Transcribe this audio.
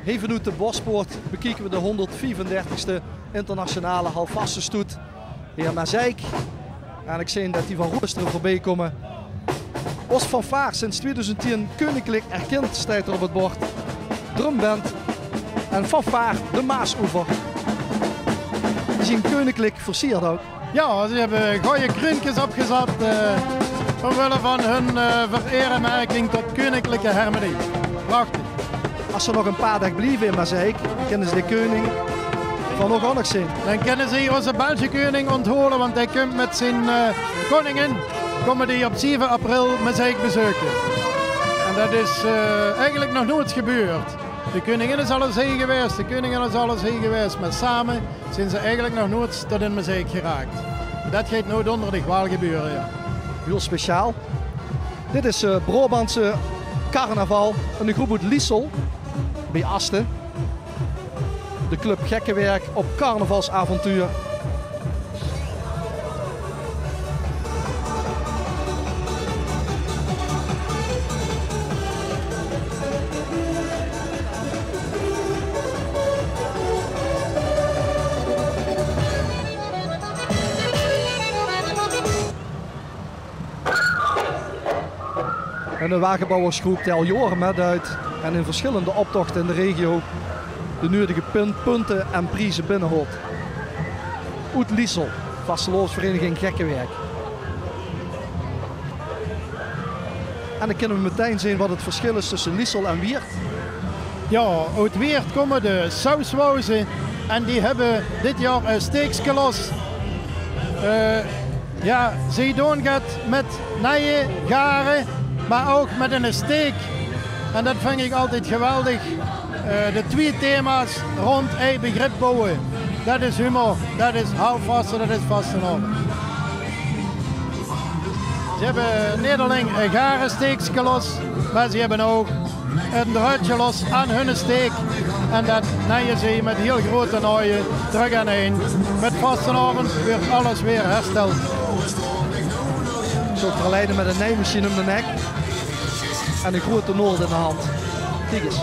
Even uit de Bospoort bekijken we de 134e internationale halfvaste stoet. Heer Mazeik. En ik zie dat die van Roosteren voorbij komen. Os van Vaar, sinds 2010 koninklijk erkend, staat er op het bord. Drumband en Van Vaar de Maasoever. Die zien koninklijk versierd ook. Ja, ze hebben gooie kruinkjes opgezet omwille van hun vererenmerking tot koninklijke hermenie. Prachtig. Als ze nog een paar dagen blijven in Mazeik, kennen ze de koning van nog anders zien. Dan kunnen ze hier onze Belgische koning ontholen, want hij komt met zijn koningin. Komen die op 7 april Mazeik bezoeken. En dat is eigenlijk nog nooit gebeurd. De koningin is al eens heen geweest, de koningin is al eens heen geweest, maar samen zijn ze eigenlijk nog nooit tot in Mazeik geraakt. Dat gaat nooit onder de gwaal gebeuren, ja. Heel speciaal. Dit is Brabantse carnaval en de groep uit Liesel bij Asten. De club Gekkenwerk op carnavalsavontuur. En de wagenbouwersgroep die al jaren meeduidt en in verschillende optochten in de regio de nodige punten en prijzen binnenholt. Uit Liesel, vastelovensvereniging Gekkenwerk. En dan kunnen we meteen zien wat het verschil is tussen Liesel en Weert. Ja, uit Weert komen de Sauswouzen en die hebben dit jaar een steekskelos. Ja, ze doen het met nieuwe garen, maar ook met een steek. En dat vind ik altijd geweldig. De twee thema's rond één begrip bouwen. Dat is humor, dat is houvast, dat is vastenavond. Ze hebben niet alleen een garen steekskelos, maar ze hebben ook een druitje los aan hun steek. En dat naaien ze met heel grote naaien terug aan heen. Met vastenavond wordt alles weer hersteld. Zo verleiden met een naaimachine om de nek en een grote noord in de hand. Kijk eens.